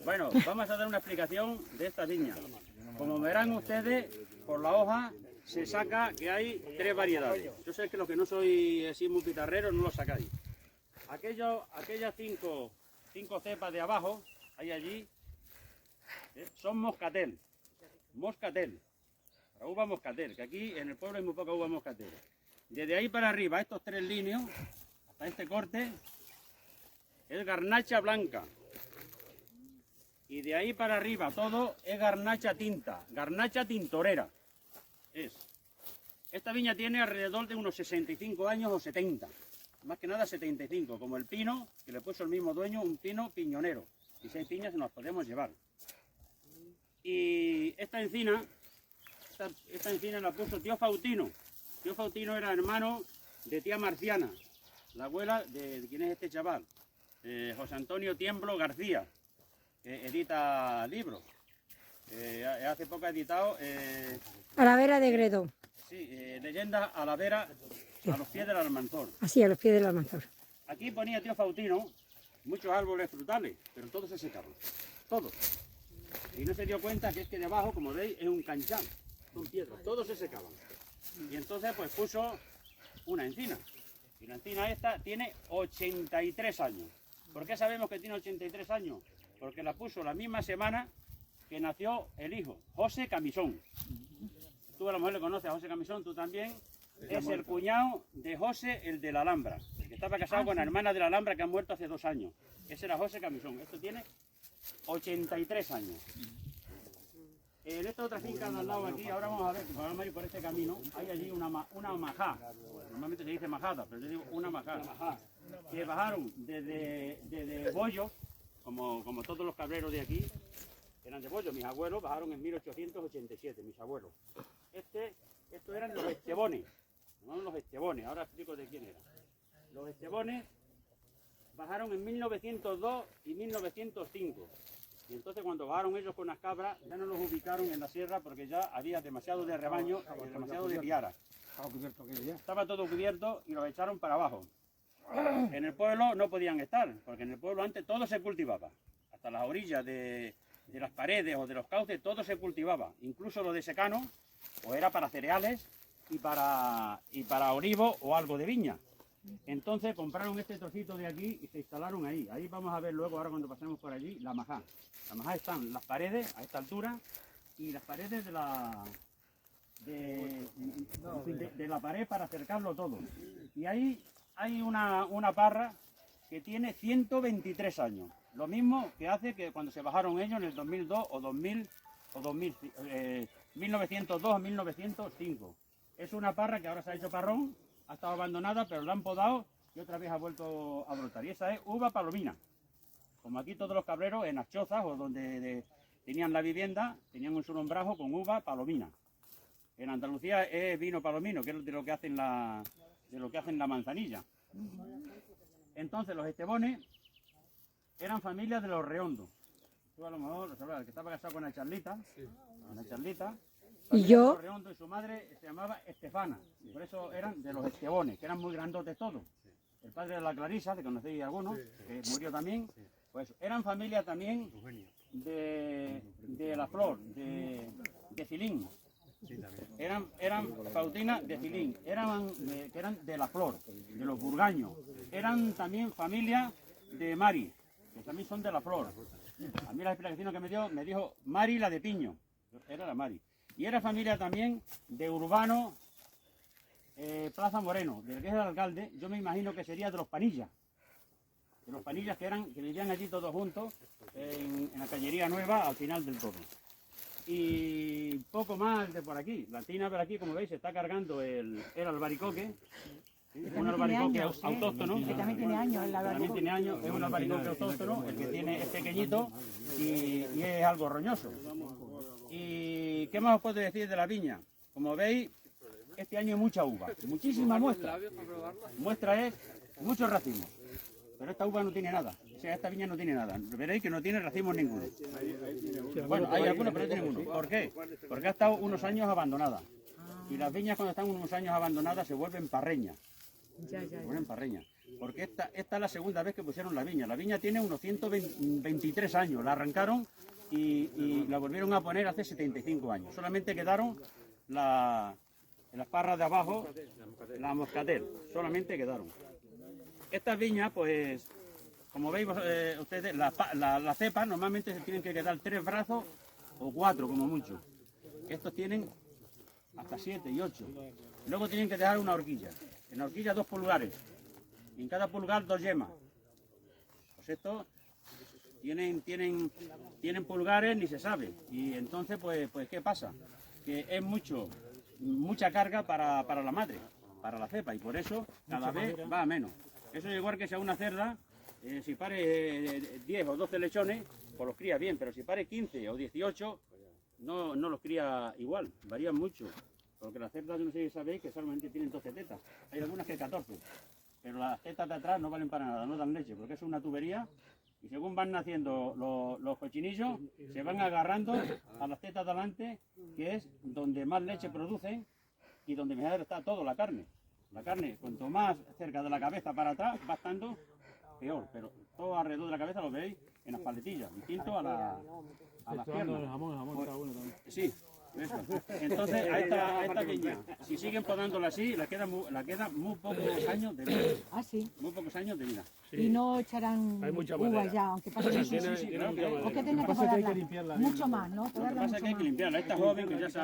Bueno, vamos a dar una explicación de esta viña. Como verán ustedes, por la hoja se saca que hay 3 variedades. Yo sé que los que no soy así muy pitarreros no lo sacáis. Aquellas cinco cepas de abajo, hay allí, son moscatel. Moscatel. La uva moscatel, que aquí en el pueblo hay muy poca uva moscatel. Desde ahí para arriba, estos 3 líneas, hasta este corte, es garnacha blanca. Y de ahí para arriba todo es garnacha tinta, garnacha tintorera. Esta viña tiene alrededor de unos 65 años o 70, más que nada 75, como el pino, que le puso el mismo dueño, un pino piñonero. Y 6 piñas nos podemos llevar. Y esta encina la puso tío Faustino. Tío Faustino era hermano de tía Marciana, la abuela de quién es este chaval, José Antonio Tiemblo García, que edita libros. Hace poco ha editado... A la vera de Gredo. Sí, leyenda a la vera, a los pies del Almanzor. Así, a los pies del Almanzor. Aquí ponía tío Faustino muchos árboles frutales, pero todos se secaron. Todos. Y no se dio cuenta que es que debajo, como veis, es un canchán. Son piedras. Todos se secaban. Y entonces pues puso una encina. Y la encina esta tiene 83 años. ¿Por qué sabemos que tiene 83 años? Porque la puso la misma semana que nació el hijo, José Camisón. Tú a lo mejor le conoces a José Camisón, tú también. Es el cuñado de José, el de la Alhambra, el que estaba casado con la hermana de la Alhambra que ha muerto hace 2 años. Ese era José Camisón. Esto tiene 83 años. En esta otra finca de al lado aquí, ahora vamos a ver, vamos a ir por este camino, hay allí una majá. Normalmente se dice majada, pero yo digo una majá. Que bajaron desde Bollo, como todos los cabreros de aquí, eran de Bollo. Mis abuelos bajaron en 1887, mis abuelos. Estos eran los estebones, no los estebones, ahora explico de quién eran. Los estebones bajaron en 1902 y 1905. Y entonces cuando bajaron ellos con las cabras, ya no los ubicaron en la sierra porque ya había demasiado de rebaño y demasiado de piara. Estaba todo cubierto y los echaron para abajo. En el pueblo no podían estar, porque en el pueblo antes todo se cultivaba. Hasta las orillas de las paredes o de los cauces todo se cultivaba. Incluso lo de secano, o era para cereales y para olivo o algo de viña. Entonces compraron este trocito de aquí y se instalaron ahí. Ahí vamos a ver luego, ahora cuando pasemos por allí, la majá. La majá están las paredes a esta altura y las paredes de la pared para acercarlo todo. Y ahí hay una parra que tiene 123 años. Lo mismo que hace que cuando se bajaron ellos en el 2002 o 1902 o 1905. Es una parra que ahora se ha hecho parrón. Ha estado abandonada, pero la han podado y otra vez ha vuelto a brotar. Y esa es uva palomina. Como aquí todos los cabreros en las chozas o donde tenían la vivienda, tenían un solombrajo con uva palomina. En Andalucía es vino palomino, que es de lo que hacen la manzanilla. Entonces los estebones eran familias de los Reondos. Tú a lo mejor lo sabrás, el que estaba casado con la Charlita. Y yo, Reondo y su madre se llamaba Estefana, y por eso eran de los estebones, que eran muy grandotes todos. El padre de la Clarisa, que conocéis algunos, que murió también, pues eran familia también de la Flor, de Cilín. Eran Faustina de Cilín, que eran de la Flor, de los Burgaños. Eran también familia de Mari, que también son de la Flor. A mí la explicación que me dijo Mari la de Piño, era la Mari. Y era familia también de Urbano Plaza Moreno, del que es el alcalde. Yo me imagino que sería de los Panillas. De los Panillas que vivían allí todos juntos en la cañería nueva al final del todo. Y poco más de por aquí. La tina por aquí, como veis, se está cargando el albaricoque. Un albaricoque autóctono. que también tiene años, También tiene años, es un albaricoque autóctono, el que tiene es pequeñito y es algo roñoso. ¿Y qué más os puedo decir de la viña? Como veis, este año hay mucha uva, muchísima muestra. Muestra es muchos racimos, pero esta uva no tiene nada. O sea, esta viña no tiene nada. Veréis que no tiene racimos ninguno. Bueno, hay algunos, pero no tiene ninguno. ¿Por qué? Porque ha estado unos años abandonada. Y las viñas cuando están unos años abandonadas se vuelven parreñas. Se vuelven parreñas. porque esta es la segunda vez que pusieron la viña. La viña tiene unos 123 años, la arrancaron y la volvieron a poner hace 75 años. Solamente quedaron en las parras de abajo, la moscatel, solamente quedaron. Estas viñas, pues, como veis ustedes, las cepas normalmente se tienen que quedar 3 brazos o 4 como mucho. Estos tienen hasta 7 y 8. Luego tienen que dejar una horquilla. En la horquilla 2 pulgares. Y en cada pulgar 2 yemas. Pues estos tienen pulgares ni se sabe. Y entonces, pues ¿qué pasa? Que es mucha carga para la madre, para la cepa. Y por eso cada vez va a menos. Eso es igual que si a una cerda, si pare 10 o 12 lechones, pues los cría bien. Pero si pare 15 o 18, no los cría igual, varían mucho. Porque las cerdas, no sé si sabéis, que solamente tienen 12 tetas. Hay algunas que 14. Pero las tetas de atrás no valen para nada, no dan leche, porque es una tubería. Y según van naciendo los cochinillos, se van agarrando a las tetas de adelante, que es donde más leche producen y donde mejor está todo, la carne. La carne, cuanto más cerca de la cabeza para atrás, va estando peor. Pero todo alrededor de la cabeza lo veis en las paletillas, distinto a las piernas. Sí, eso. Entonces a esta viña, si siguen podándola así, la queda muy pocos años de vida. Ah, sí. Muy pocos años de vida. Y no echarán Hay mucha uvas madera. ya, aunque pase Sí, claro que ¿Por qué hay. tiene que podarla? Mucho más, ¿no? Lo que Podarla pasa es que hay mucho que más. limpiarla. Esta joven que ya se